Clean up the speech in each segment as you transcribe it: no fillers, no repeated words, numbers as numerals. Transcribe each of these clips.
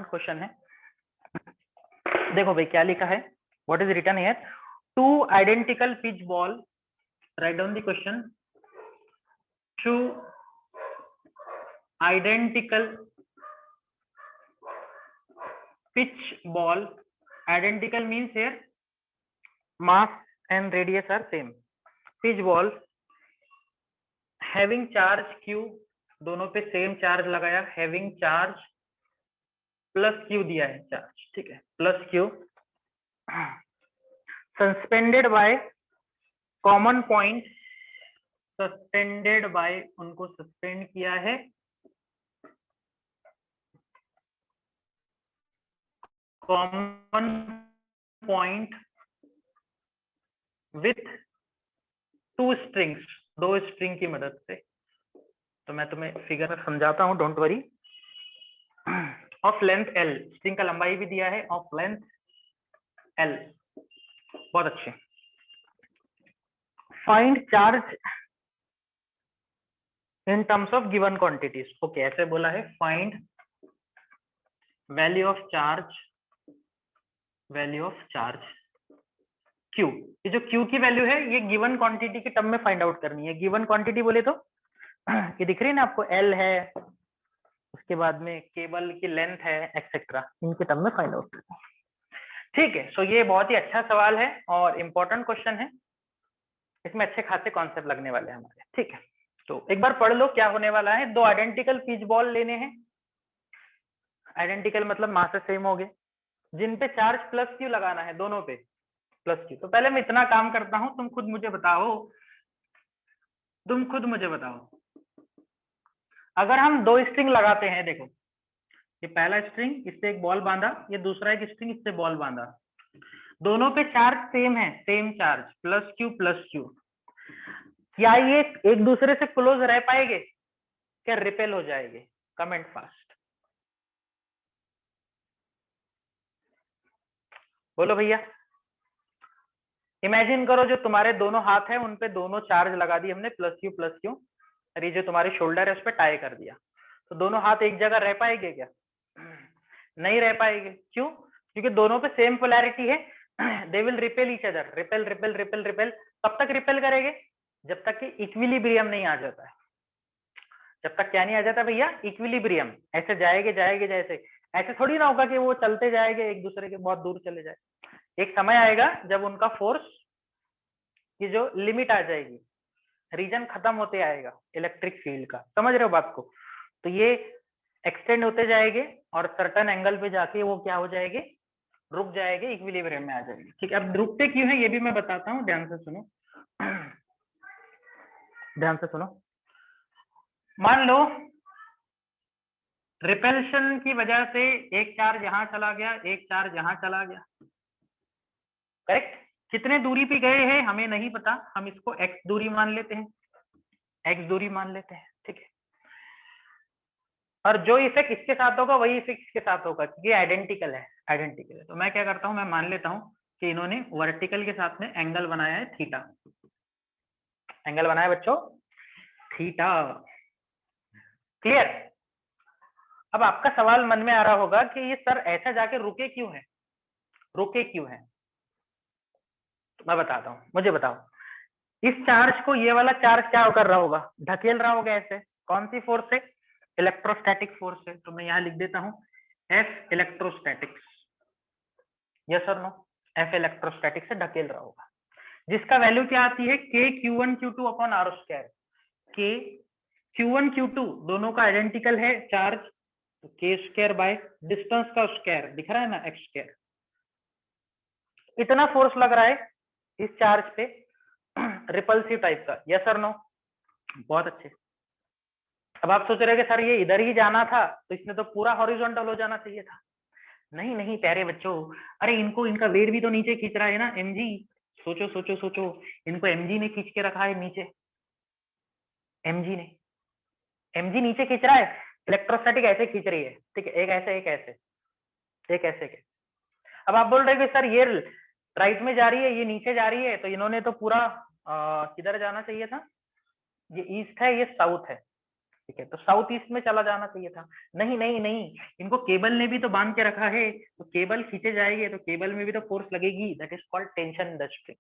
Important question है। देखो भाई क्या लिखा है, what is written here, two identical pitch ball, right down the question, two identical pitch ball, identical means here mass and radius are same, pitch ball having charge q, दोनों पे same charge लगाया, having charge plus q दिया है charge, ठीक है, plus q, suspended by common point, suspended bye, उनको suspend किया है common point with two strings, दो स्ट्रिंग की मदद से। तो मैं तुम्हें फिगर में समझाता हूं, don't worry. Of length L, string का लंबाई भी दिया है, ऑफ लेंथ एल, बहुत अच्छे। Find charge in terms of given quantities, okay ऐसे बोला है, find value of charge, value of charge Q, ये जो Q की वैल्यू है ये गिवन क्वांटिटी के टर्म में फाइंड आउट करनी है। गिवन क्वांटिटी बोले तो ये दिख रही है ना आपको, L है, उसके बाद में केबल की लेंथ है, एक्सेट्रा, इनके टर्म में फाइंड आउट करनी है। ठीक है, सो ये बहुत ही अच्छा सवाल है और इम्पोर्टेंट क्वेश्चन है, इसमें अच्छे खासे कॉन्सेप्ट लगने वाले हैं हमारे। ठीक है, तो एक बार पढ़ लो क्या होने वाला है। दो आइडेंटिकल पिच बॉल लेने हैं, आइडेंटिकल मतलब मास सेम हो गए, जिन पे चार्ज प्लस क्यू लगाना है, दोनों पे प्लस क्यू। तो पहले मैं इतना काम करता हूं, तुम खुद मुझे बताओ, अगर हम दो स्ट्रिंग लगाते हैं, देखो ये पहला स्ट्रिंग, इससे एक बॉल बांधा, ये दूसरा एक स्ट्रिंग, इससे बॉल बांधा, दोनों पे चार्ज सेम है, सेम चार्ज प्लस क्यू, क्या ये एक दूसरे से क्लोज रह पाएंगे, क्या रिपेल हो जाएंगे? कमेंट फास्ट, बोलो भैया। इमेजिन करो जो तुम्हारे दोनों हाथ है उन पे दोनों चार्ज लगा दी हमने, प्लस क्यू, और ये जो तुम्हारी शोल्डर है उस पर टाई कर दिया, तो दोनों हाथ एक जगह रह पाएंगे क्या? नहीं रह पाएंगे। क्यों? क्योंकि दोनों पे सेम पोलैरिटी है, they will repel each other, repel. कब तक रिपेल करेंगे? जब तक कि इक्विलिब्रियम नहीं आ जाता है। जब तक क्या नहीं आ जाता भैया? इक्विलिब्रियम। ऐसे जाएंगे जैसे, ऐसे थोड़ी ना होगा कि वो चलते जाएंगे एक दूसरे के बहुत दूर चले जाए। एक समय आएगा जब उनका फोर्स की जो लिमिट आ जाएगी, रीजन खत्म होते आएगा इलेक्ट्रिक फील्ड का, समझ रहे हो बात को? तो ये एक्सटेंड होते जाएंगे और सर्टेन एंगल पे जाके वो क्या हो जाएंगे, रुक जाएंगे, इक्विलिब्रियम में आ जाएंगे। ठीक है, अब रुकते क्यों है ये भी मैं बताता हूँ, ध्यान से सुनो, ध्यान से सुनो। मान लो रिपल्शन की वजह से एक चार्ज यहां चला गया, एक चार्ज यहां चला गया, करेक्ट? कितने दूरी पे गए हैं हमें नहीं पता, हम इसको x दूरी मान लेते हैं, x दूरी मान लेते हैं, ठीक है। और जो इफेक्ट इसके साथ होगा वही इफेक्ट इसके साथ होगा, क्योंकि आइडेंटिकल है। तो मैं क्या करता हूं, मैं मान लेता हूं कि इन्होंने वर्टिकल के साथ में एंगल बनाया है थीटा, एंगल बनाया बच्चों थीटा, क्लियर? अब आपका सवाल मन में आ रहा होगा कि ये सर ऐसा जाके रुके क्यों है, तो मैं बताता हूँ, मुझे बताओ, इस चार्ज को ये वाला चार्ज क्या कर रहा होगा, ढकेल रहा होगा ऐसे, कौन सी फोर्स है? इलेक्ट्रोस्टैटिक फोर्स है। तो मैं यहाँ लिख देता हूँ F इलेक्ट्रोस्टैटिक्स, यस और नो? F इलेक्ट्रोस्टैटिक से ढकेल रहा होगा, जिसका वैल्यू क्या आती है, K Q1 Q2 upon R square. K Q1 Q2 दोनों का आइडेंटिकल है चार्ज, तो K स्क्वायर बाय डिस्टेंस का स्क्वायर, दिख रहा है ना, X स्क्वायर। इतना फोर्स लग रहा है इस चार्ज पे, रिपल्सिव टाइप का, यस और नो? बहुत अच्छे। अब आप सोच रहे हो कि सर ये इधर ही जाना था, तो इसमें तो पूरा हॉरिजॉन्टल हो जाना चाहिए था। नहीं प्यारे बच्चों, अरे इनको, इनका वेट भी तो नीचे खींच रहा है ना mg, सोचो, इनको mg ने खींच के रखा है नीचे, mg नीचे खींच रहा है, इलेक्ट्रोस्टैटिक ऐसे खींच रही है, ठीक है, एक ऐसे के। अब आप बोल रहे हो कि सर ये राइट में जा रही है, ये नीचे जा रही है, तो इन्होंने तो पूरा किधर जाना चाहिए था, ये ईस्ट है ये साउथ है, ठीक है, तो साउथ ईस्ट में चला जाना चाहिए था। नहीं नहीं नहीं, इनको केबल ने भी तो बांध के रखा है, तो केबल खींचे जाएंगे तो केबल में भी तो फोर्स लगेगी, that is called tension in the string,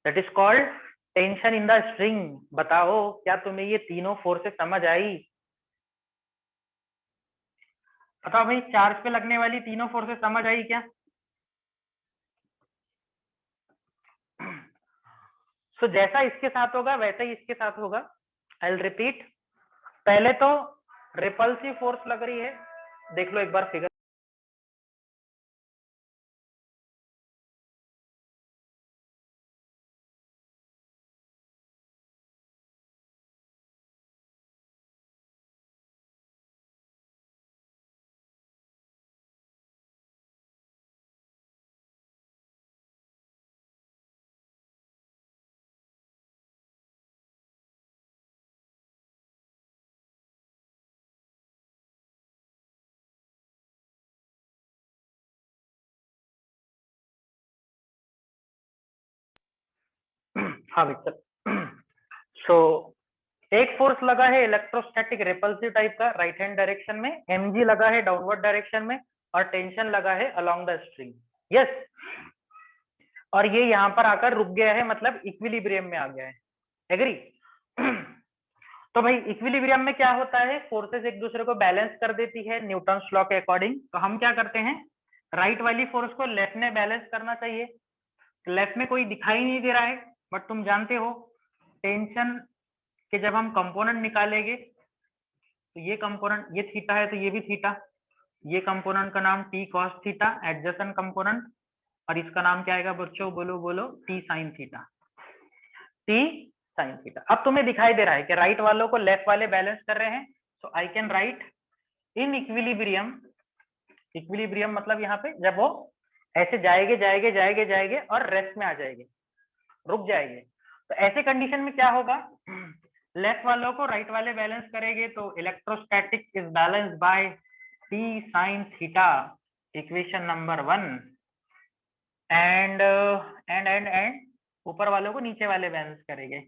that is called tension in the string. बताओ क्या तुम्हें ये तीनों फोर्सेस समझ आई? बताओ भाई, चार्ज पे लगने वाली तीनों फोर्सेस समझ आई क्या? सो जैसा इसके साथ होगा वैसा ही इसके साथ होगा। I will repeat. पहले तो रिपल्सिव फोर्स लग रही है, देख लो एक बार फिगर। हाँ विक्टर, सो एक फोर्स लगा है इलेक्ट्रोस्टैटिक रिपल्सिव टाइप का राइट हैंड डायरेक्शन में, mg लगा है डाउनवर्ड डायरेक्शन में, और टेंशन लगा है अलोंग द स्ट्रिंग। यस, और ये यहाँ पर आकर रुक गया है, मतलब इक्विलिब्रियम में आ गया है। एग्री? तो भाई इक्विलिब्रियम में क्या होता है, फोर्सेस एक दूसरे को बैलेंस कर देती है न्यूटन्स लॉ के अकॉर्डिंग। तो हम क्या करते हैं, राइट वाली फोर्स को लेफ्ट में बैलेंस करना चाहिए। लेफ्ट में कोई दिखाई नहीं दे रहा है, बट तुम जानते हो टेंशन के जब हम कंपोनेंट निकालेंगे तो ये कंपोनेंट, ये थीटा है तो ये भी थीटा, ये कंपोनेंट का नाम T cos theta adjacent component, और इसका नाम क्या आएगा बच्चों, बोलो बोलो, T sine theta, T sine theta. अब तुम्हें दिखाई दे रहा है कि राइट वालों को लेफ्ट वाले बैलेंस कर रहे हैं, so I can write in equilibrium. Equilibrium मतलब यहाँ पे जब वो ऐसे जाएंगे जाएंगे जाएंगे जाएंगे और रेस्ट में आ जाएंगे, रुक जाएंगे, तो ऐसे कंडीशन में क्या होगा, लेफ्ट वालों को राइट वाले बैलेंस करेंगे, तो electrostatic is balance bye T sine theta, equation number 1। And ऊपर वालों को नीचे वाले बैलेंस करेंगे,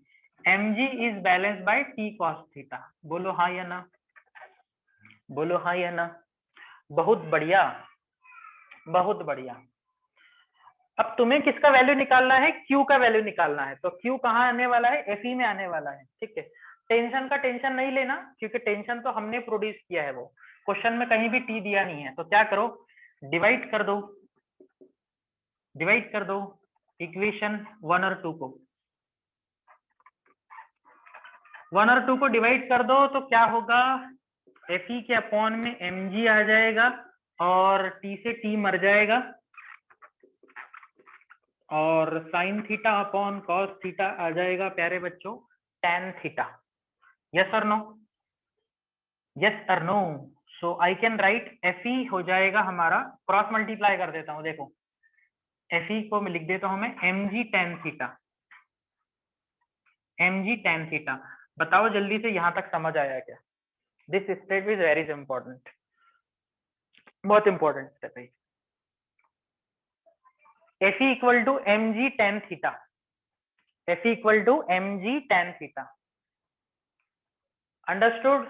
mg is balance bye T cos theta. बोलो हाँ या ना, बोलो हाँ या ना। बहुत बढ़िया, बहुत बढ़िया। अब तुम्हें किसका वैल्यू निकालना है, Q का वैल्यू निकालना है। तो Q कहाँ आने वाला है, Fe में आने वाला है। ठीक है, टेंशन का टेंशन नहीं लेना, क्योंकि टेंशन तो हमने प्रोड्यूस किया है, वो क्वेश्चन में कहीं भी T दिया नहीं है। तो क्या करो, डिवाइड कर दो, डिवाइड कर दो इक्वेशन 1 और 2 को, 1 और 2 को डिवाइड कर दो तो क्या होगा, Fe के अपॉन में mg आ जाएगा, और T से T मर जाएगा, और sine theta upon cos theta आ जाएगा प्यारे बच्चों tan थीटा। यस और नो, यस और no. So I can write Fe हो जाएगा हमारा, क्रॉस मल्टीप्लाई कर देता हूं, देखो Fe को मैं लिख देता हूं मैं mg tan theta, mg tan theta. बताओ जल्दी से यहां तक समझ आया क्या? This step is very important, बहुत इंपॉर्टेंट स्टेप है। Fe equal to mg tan theta, Fe equal to mg tan theta. Understood?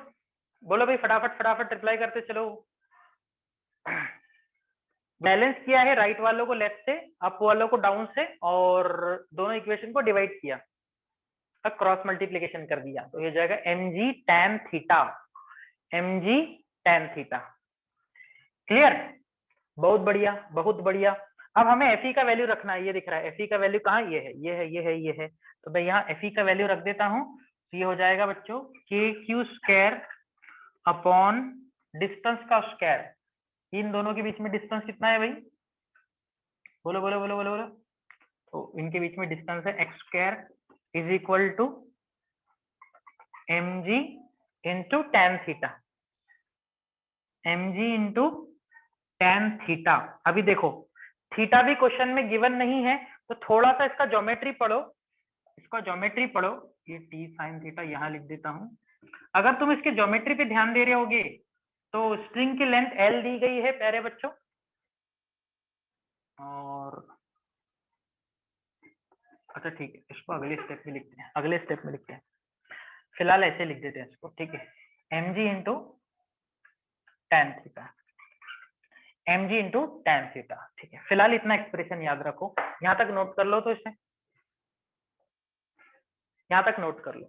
बोलो भाई, फटाफट फटाफट रिप्लाई करते चलो। बैलेंस किया है राइट वालों को लेफ्ट से, अप वालों को डाउन से, और दोनों इक्वेशन को डिवाइड किया, अब क्रॉस मल्टीप्लिकेशन कर दिया, तो ये जाएगा mg tan theta, mg tan theta. Clear? बहुत बढ़िया, बहुत बढ़िया। अब हमें Fe का वैल्यू रखना है, ये दिख रहा है Fe का वैल्यू कहाँ, ये है, ये है, ये है, ये है। तो मैं यहाँ Fe का वैल्यू रख देता हूँ, तो ये हो जाएगा बच्चों KQ स्क्वायर अपॉन डिस्टेंस का स्क्वायर। इन दोनों के बीच में डिस्टेंस कितना है भाई, बोलो बोलो बोलो बोलो बोलो। तो इनके बीच में डिस्टेंस है x square is equal to mg into tan theta, mg into tan theta. अभी देखो थीटा भी क्वेश्चन में गिवन नहीं है, तो थोड़ा सा इसका ज्योमेट्री पढ़ो, इसका ज्योमेट्री पढ़ो। ये t sin थीटा यहाँ लिख देता हूँ। अगर तुम इसके ज्योमेट्री पे ध्यान दे रहे होगे तो स्ट्रिंग की लेंथ L दी गई है प्यारे बच्चों, और अच्छा ठीक है, इसको अगले स्टेप में लिखते हैं, अगले स्टेप में लिखते हैं। फिलहाल ऐसे लिख देते हैं इसको, ठीक है, mg into tan theta, mg into tan theta, ठीक है। फिलहाल इतना एक्सप्रेशन याद रखो, यहाँ तक नोट कर लो, तो इसे यहाँ तक नोट कर लो।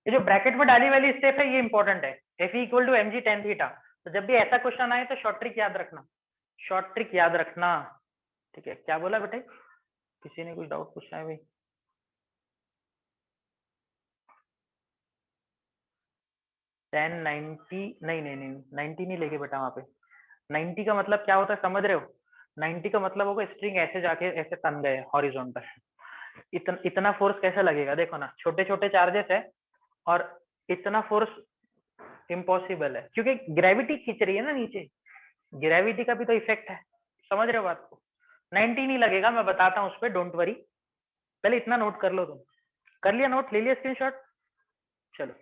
ये जो ब्रैकेट में डाली वाली स्टेप है ये इंपॉर्टेंट है, F equal to mg tan theta. तो जब भी ऐसा क्वेश्चन आए तो शॉर्ट ट्रिक याद रखना, शॉर्ट ट्रिक याद रखना, ठीक है। क्या बोला बेटे, किसी ने कुछ डाउट पूछा है भाई? tan 90, नहीं नहीं नहीं 90 नहीं लेके बेटा, वहां पे 90 का मतलब क्या होता है समझ रहे हो? 90 का मतलब होगा स्ट्रिंग ऐसे जाके ऐसे तन गए हॉरिजॉन्टल, इतना फोर्स कैसे लगेगा? देखो ना, छोटे छोटे चार्जेस है और इतना फोर्स इम्पॉसिबल है, क्योंकि ग्रेविटी खींच रही है ना नीचे, ग्रेविटी का भी तो इफेक्ट है, समझ रहे हो बात को? 90 नहीं लगेगा, मैं बताता हूँ उस पर, डोंट वरी। पहले इतना नोट कर लो, तुम कर लिया नोट, ले लिया स्क्रीनशॉट? चलो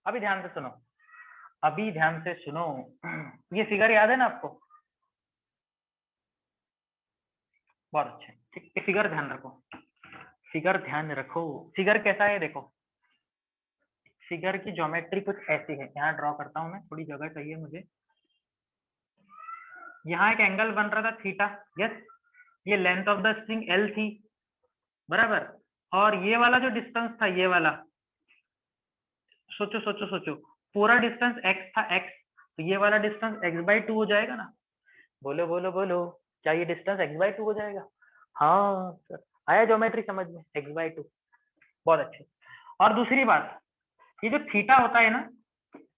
अभी ध्यान से सुनो, अभी ध्यान से सुनो। ये फिगर याद है ना आपको? बहुत अच्छे, ठीक है। फिगर ध्यान रखो, फिगर ध्यान रखो। फिगर कैसा है देखो, फिगर की ज्योमेट्री कुछ ऐसी है, यहाँ ड्रॉ करता हूँ मैं, थोड़ी जगह चाहिए मुझे। यहाँ एक एंगल बन रहा था थीटा, यस, ये length of the string L थी, बराबर, और ये वाला जो डिस्टेंस था, ये वाला, सोचो सोचो सोचो, पूरा डिस्टेंस x था, x, तो ये वाला डिस्टेंस x/2 हो जाएगा ना? बोलो बोलो बोलो, क्या ये डिस्टेंस x/2 हो जाएगा? हाँ सर, आया ज्योमेट्री समझ में, x/2, बहुत अच्छे। और दूसरी बात, ये जो थीटा होता है ना,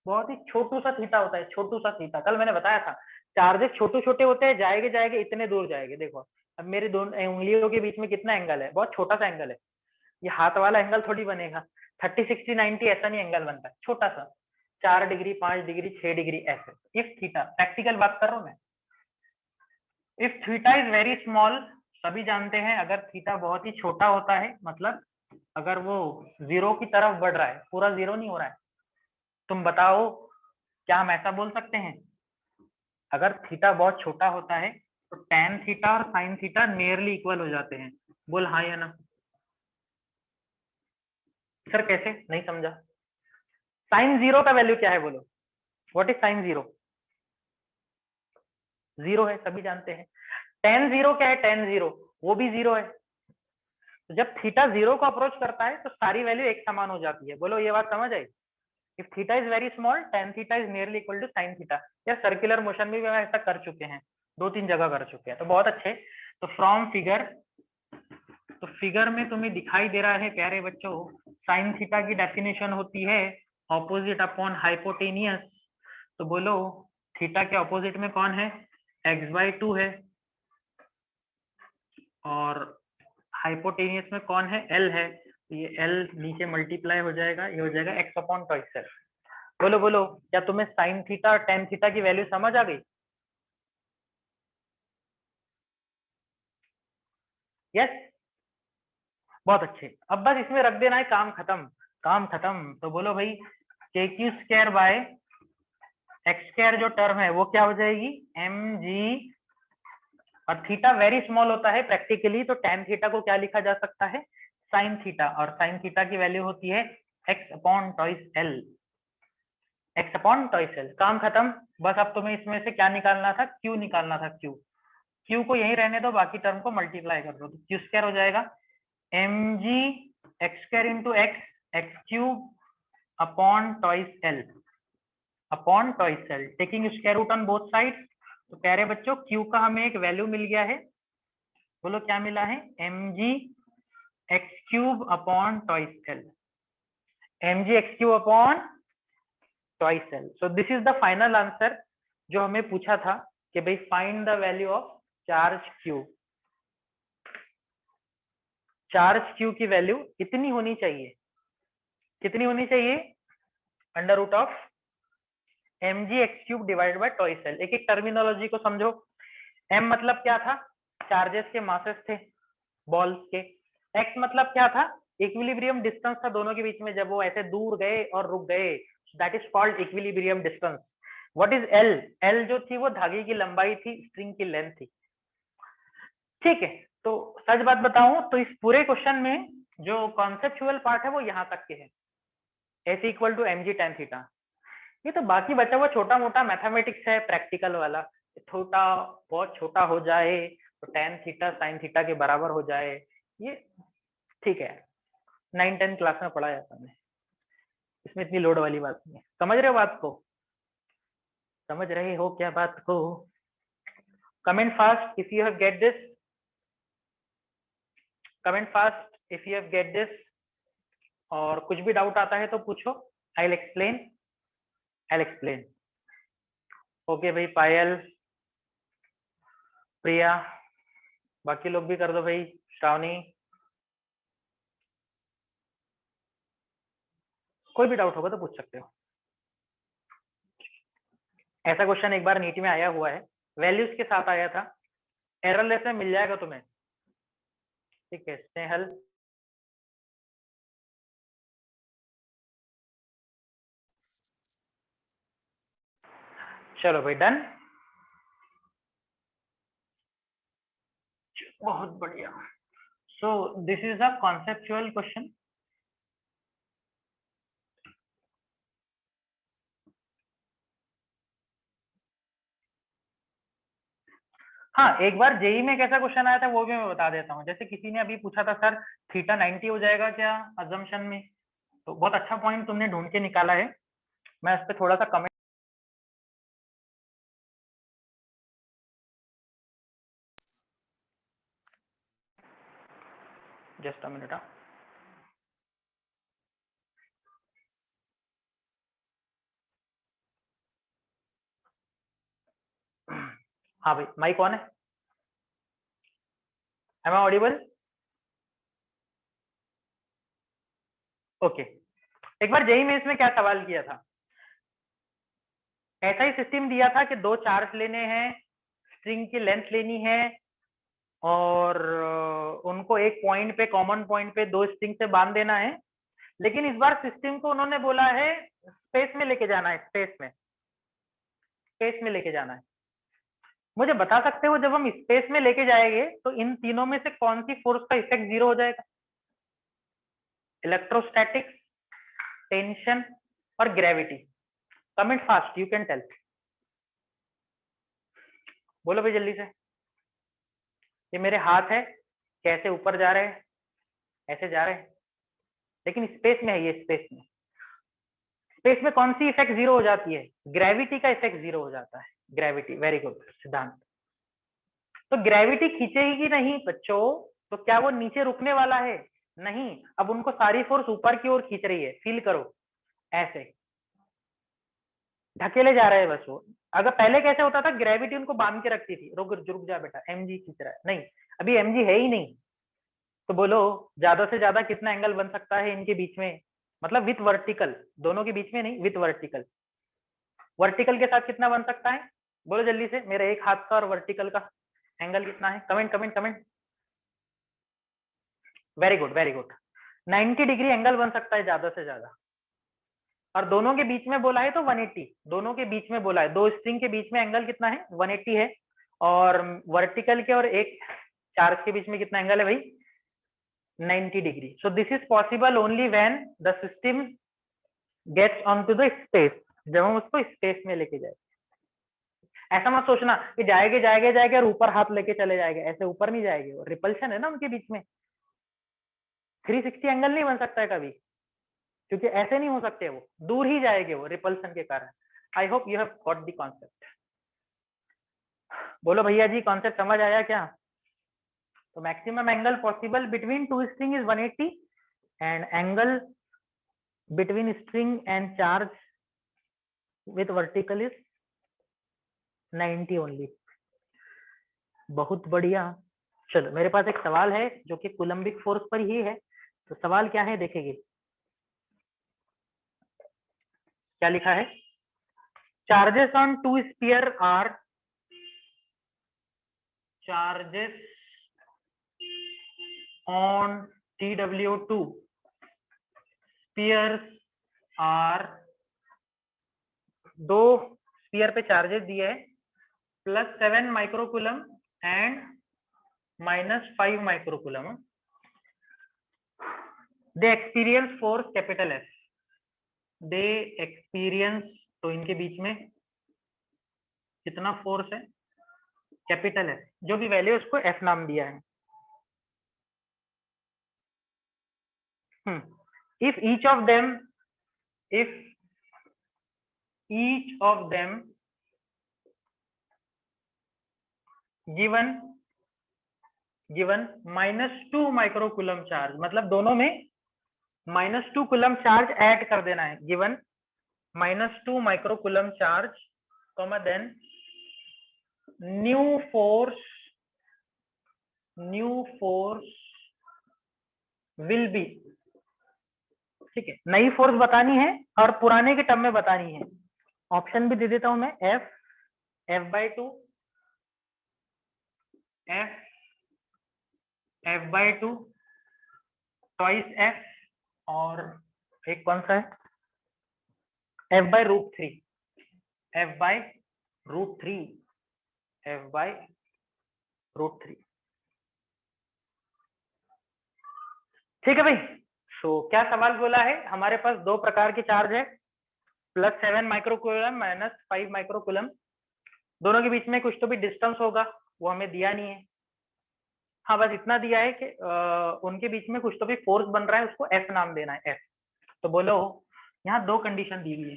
बहुत ही छोटू सा थीटा होता है, छोटू सा थीटा, कल मैंने बताया था, चार्जेस छोटे छोटे होते हैं, जाएंगे जाएंगे इतने दूर जाएंगे। देखो अब मेरे दोनों उंगलियों के बीच में कितना एंगल है, बहुत छोटा सा एंगल है, ये हाथ वाला एंगल थोड़ी बनेगा, 30 60 90 ऐसा नहीं एंगल बनता है, छोटा सा 4 डिग्री 5 डिग्री 6 डिग्री ऐसे। इफ थीटा, प्रैक्टिकल बात कर रहा हूं मैं, if theta is very small, सभी जानते हैं अगर थीटा बहुत ही छोटा होता है, मतलब अगर वो जीरो की तरफ बढ़ रहा है, पूरा जीरो नहीं हो रहा है, तुम बताओ क्या हम ऐसा बोल सकते हैं? अगर थीटा बहुत छोटा होता है तो tan थीटा और sin थीटा नियरली इक्वल हो जाते हैं, बोल हाँ या ना? सर कैसे, नहीं समझा? साइन जीरो का वैल्यू क्या है बोलो, what is sine zero? Zero है, सभी जानते हैं। टेन जीरो क्या है, टेन जीरो वो भी जीरो है। तो जब थीटा जीरो को अप्रोच करता है तो सारी वैल्यू एक समान हो जाती है, बोलो ये बात समझ आई? If theta is very small, tan theta is nearly equal to sine theta. या सर्कुलर मोशन में भी हम ऐसा कर चुके हैं, 2-3 जगह कर चुके हैं, तो बहुत अच्छे। तो फ्रॉम फिगर, तो फिगर में तुम्हें दिखाई दे रहा है प्यारे बच्चों, साइन थीटा की डेफिनेशन होती है ऑपोजिट अपॉन हाइपोटेनियस। तो बोलो थीटा के ऑपोजिट में कौन है, x/2 है, और हाइपोटेनियस में कौन है, l है, तो ये l नीचे मल्टीप्लाई हो जाएगा, ये हो जाएगा x/2l। बोलो बोलो, क्या तुम्हें साइन थीटा और टेन थीटा की वैल्यू समझ आ गई? यस, बहुत अच्छे। अब बस इसमें रख देना है, काम खत्म, काम खत्म। तो बोलो भाई kq² बाय x² जो टर्म है वो क्या हो जाएगी, mg, और थीटा वेरी स्मॉल होता है प्रैक्टिकली, तो टेन थीटा को क्या लिखा जा सकता है, साइन थीटा, और साइन थीटा की वैल्यू होती है x/2l, x/2l। काम खत्म। बस अब तुम्हें इसमें से क्या निकालना था, q निकालना था, q को यही रहने दो, बाकी टर्म को मल्टीप्लाई कर दो, तो q² हो जाएगा mg x² into x³ upon twice l, upon twice l, taking square root on both side. तो प्यारे बच्चों q का हमें एक वैल्यू मिल गया है, बोलो क्या मिला है, mg x³ upon twice l, mg x³ upon twice l। So this is the final answer जो हमें पूछा था कि भाई find the value of charge q। Charge q की वैल्यू इतनी होनी चाहिए, कितनी होनी चाहिए, under root of mg x³ divide by twice l। एक एक टर्मिनोलॉजी को समझो। m मतलब क्या था, चार्जेस के मासेस थे बॉल्स के। x मतलब क्या था, इक्विलिब्रियम डिस्टेंस था दोनों के बीच में, जब वो ऐसे दूर गए और रुक गए, that is called equilibrium distance. What is L? L जो थी वो धागे की लंबाई थी, स्ट्रिंग की लेंथ थी। ठीक है, तो सच बात बताऊं तो इस पूरे क्वेश्चन में जो कॉन्सेप्चुअल पार्ट है वो यहाँ तक के है, S equal to m g tan theta. ये तो बाकी बचा हुआ छोटा मोटा मैथमेटिक्स है प्रैक्टिकल वाला, छोटा बहुत छोटा हो जाए तो टेन थीटा साइन थीटा के बराबर हो जाए, ये ठीक है, 9-10 क्लास में पढ़ा जाता है, इसमें इतनी लोड वाली बात नहीं है। समझ रहे हो बात को? समझ रहे हो क्या बात को? Comment fast if you have get this, comment fast if you have get this. और कुछ भी डाउट आता है तो पूछो, I will explain, I will explain. Okay भाई, पायल, प्रिया, बाकी लोग भी कर दो भाई, श्रावणी, कोई भी डाउट होगा तो पूछ सकते हो। ऐसा क्वेश्चन एक बार नीट में आया हुआ है, वैल्यूज के साथ आया था, एररलेस में मिल जाएगा तुम्हें। ठीक है स्नेहल, चलो भाई डन, बहुत बढ़िया। सो this is a conceptual question. हाँ, एक बार जेई में कैसा क्वेश्चन आया था वो भी मैं बता देता हूँ। जैसे किसी ने अभी पूछा था सर थीटा 90 हो जाएगा क्या अजम्पशन में, तो बहुत अच्छा पॉइंट तुमने ढूंढ के निकाला है। मैं इस पे थोड़ा सा कमेंट, जस्ट अ मिनट। हाँ भाई, माइक ऑन है? Am I audible? ओके, एक बार जेई में इसमें क्या सवाल किया था, ऐसा ही सिस्टम दिया था कि दो चार्ज लेने हैं, स्ट्रिंग की लेंथ लेनी है, और उनको एक पॉइंट पे, कॉमन पॉइंट पे दो स्ट्रिंग से बांध देना है। लेकिन इस बार सिस्टम को उन्होंने बोला है स्पेस में लेके जाना है, स्पेस में, स्पेस में लेके जाना है। मुझे बता सकते हो जब हम स्पेस में लेके जाएंगे तो इन तीनों में से कौन सी फोर्स का इफेक्ट जीरो हो जाएगा? इलेक्ट्रोस्टैटिक्स, टेंशन और gravity. Comment fast, you can tell. बोलो भाई जल्दी से। ये मेरे हाथ है, कैसे ऊपर जा रहे हैं, ऐसे जा रहे हैं, लेकिन स्पेस में है, ये स्पेस में, स्पेस में कौन सी इफेक्ट जीरो हो जाती है? ग्रेविटी का इफेक्ट जीरो हो जाता है। ग्रेविटी, वेरी गुड सिद्धांत। तो ग्रेविटी खींचेगी नहीं बच्चों, तो क्या वो नीचे रुकने वाला है? नहीं, अब उनको सारी फोर्स ऊपर की ओर खींच रही है, फील करो, ऐसे ढकेले जा रहे हैं बस वो। अगर पहले कैसे होता था, ग्रेविटी उनको बांध के रखती थी, रुक रुक जा बेटा, एमजी खींच रहा है, नहीं अभी एमजी है ही नहीं। तो बोलो ज्यादा से ज्यादा कितना एंगल बन सकता है इनके बीच में, मतलब विथ वर्टिकल, दोनों के बीच में नहीं, विथ वर्टिकल। वर्टिकल के साथ कितना बन सकता है? बोलो जल्दी से, मेरे एक हाथ का और वर्टिकल का एंगल कितना है? Comment comment comment. Very good very good, 90 degree angle बन सकता है ज्यादा से ज्यादा। और दोनों के बीच में बोला है तो 180, दोनों के बीच में बोला है, दो स्ट्रिंग के बीच में एंगल कितना है? 180 है। और वर्टिकल के और एक चार्ज के बीच में कितना एंगल है भाई? 90 degree. So this is possible only when the system gets on to the space, जब हम उसको स्पेस में लेके जाए। ऐसा मत सोचना कि जाएंगे जाएंगे जाएंगे और ऊपर हाथ लेके चले जाएंगे, ऐसे ऊपर नहीं जाएंगे, वो रिपल्शन है ना उनके बीच में, 360 एंगल नहीं बन सकता है कभी, क्योंकि ऐसे नहीं हो सकते, वो दूर ही जाएंगे वो रिपल्सन के कारण। I hope you have got the concept. बोलो भैया जी, कॉन्सेप्ट समझ आया क्या? तो maximum angle possible between two string is 180 and angle between string and charge with vertical is 90 only. बहुत बढ़िया। चलो मेरे पास एक सवाल है जो कि कूलम्बिक फोर्स पर ही है, तो सवाल क्या है देखेंगे। क्या लिखा है? Charges on two sphere are, charges on TW2 spheres are, दो स्फीयर पे चार्जेस दिए है +7 microcoulomb and -5 microcoulomb. They experience force capital F. They experience, तो इनके बीच में कितना फोर्स है, कैपिटल एफ, जो भी वैल्यू उसको एफ नाम दिया है। If each of them given -2 microcoulomb charge, मतलब दोनों में -2 कुलम चार्ज ऐड कर देना है। Given -2 microcoulomb charge, comma then new force will be. ठीक है, नई फोर्स बतानी है और पुराने के टर्म में बतानी है। ऑप्शन भी दे देता हूं मैं, F/2, F/2 ट्वाइस F, और एक कौन सा है, F/√3, F/√3। ठीक है भाई। सो क्या सवाल बोला है, हमारे पास दो प्रकार के चार्ज है, +7 माइक्रोकुलम -5 माइक्रोकुलम। दोनों के बीच में कुछ तो भी डिस्टेंस होगा, वो हमें दिया नहीं है। हाँ, बस इतना दिया है कि उनके बीच में कुछ तो भी फोर्स बन रहा है, उसको एफ नाम देना है, एफ। तो बोलो यहाँ दो कंडीशन दी हुई है।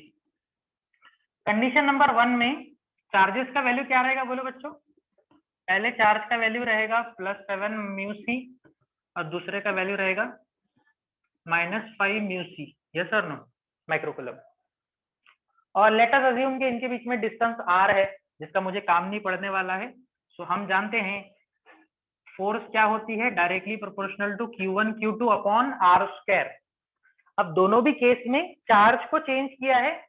कंडीशन नंबर 1 में चार्जेस का वैल्यू क्या रहेगा, बोलो बच्चों। पहले चार्ज का वैल्यू रहेगा +7 μc और दूसरे का वैल्यू रहेगा -5 μc, यस और नो, माइक्रोकुलम। और लेट अस अज्यूम कि इनके बीच में डिस्टेंस r है, जिसका मुझे काम नहीं पड़ने वाला है। सो हम जानते हैं फोर्स क्या होती है, directly proportional to Q1 Q2 upon r²। अब दोनों भी केस में चार्ज को चेंज किया है,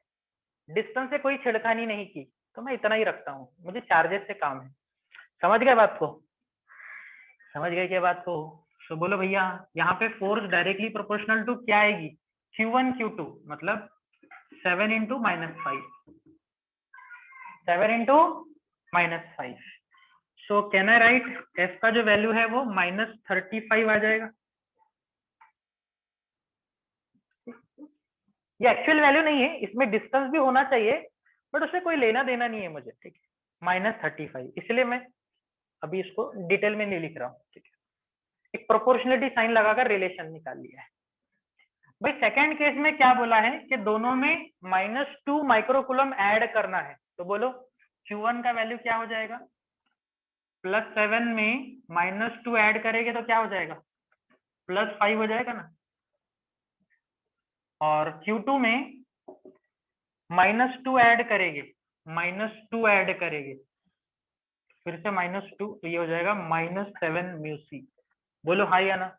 डिस्टेंस से कोई छिड़खानी नहीं की, तो मैं इतना ही रखता हूँ, मुझे चार्जेस से काम है। समझ गए बात को, समझ गए क्या बात को। तो बोलो भैया, यहाँ पे फोर्स डायरेक्टली प्रोपोर्शनल टू क्या आएगी, Q1 Q2, मतलब 7 into -5, 7 into -5। So can I right, F का जो वैल्यू है वो -35 आ जाएगा। ये एक्चुअल वैल्यू नहीं है, इसमें डिस्टेंस भी होना चाहिए, बट उससे कोई लेना देना नहीं है मुझे। ठीक है, -35, इसलिए मैं अभी इसको डिटेल में नहीं लिख रहा हूँ। ठीक है, एक प्रोपोर्शनलिटी साइन लगाकर रिलेशन निकाल लिया है। भाई सेकंड केस में क्या बोला है कि दोनों में -2 माइक्रोकुलम ऐड करना है। तो बोलो Q1 का वैल्यू क्या हो जाएगा, +7 में -2 ऐड करेंगे तो क्या हो जाएगा, +5 हो जाएगा ना। और Q2 में -2 ऐड करेंगे, फिर से -2, तो ये हो जाएगा -7 μc। बोलो हाँ या ना,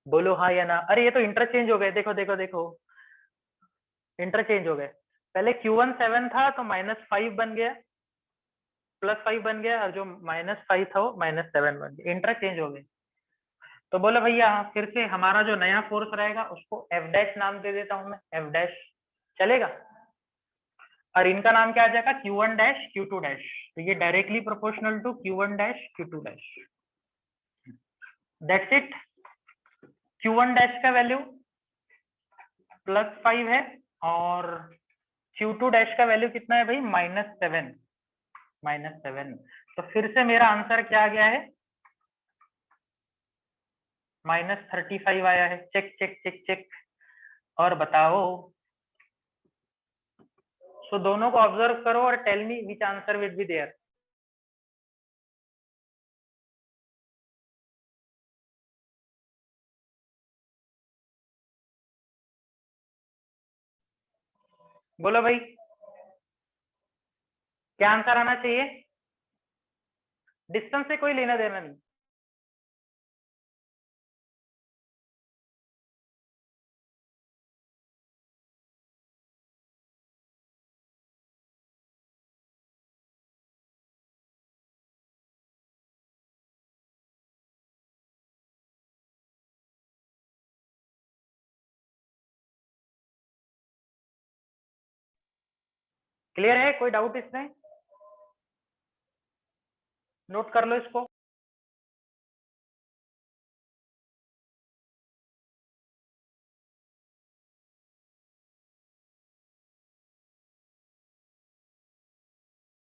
बोलो हाँ या ना। अरे ये तो इंटरचेंज हो गए, देखो देखो देखो, इंटरचेंज हो गए। पहले Q1 7 था तो -5 बन गया, +5 बन गया, और जो -5 था वो -7 बन गया, इंटरचेंज हो गए। तो बोलो भैया फिर से हमारा जो नया फोर्स रहेगा उसको F' नाम दे देता हूं मैं, F', चलेगा। और इनका नाम क्या आ जाएगा, Q1' Q2'। तो ये directly proportional to Q1' Q2'। That's it. Q1' का वैल्यू +5 है, और Q2' का वैल्यू कितना है भाई, -7। तो फिर से मेरा आंसर क्या आ गया है, -35 आया है। Check check check check. और बताओ, सो दोनों को ऑब्जर्व करो और tell me which answer will be there. बोलो भाई, क्या आंसर आना चाहिए, डिस्टेंस से कोई लेना देना नहीं। क्लियर है? कोई डाउट इसमें? नोट कर लो इसको।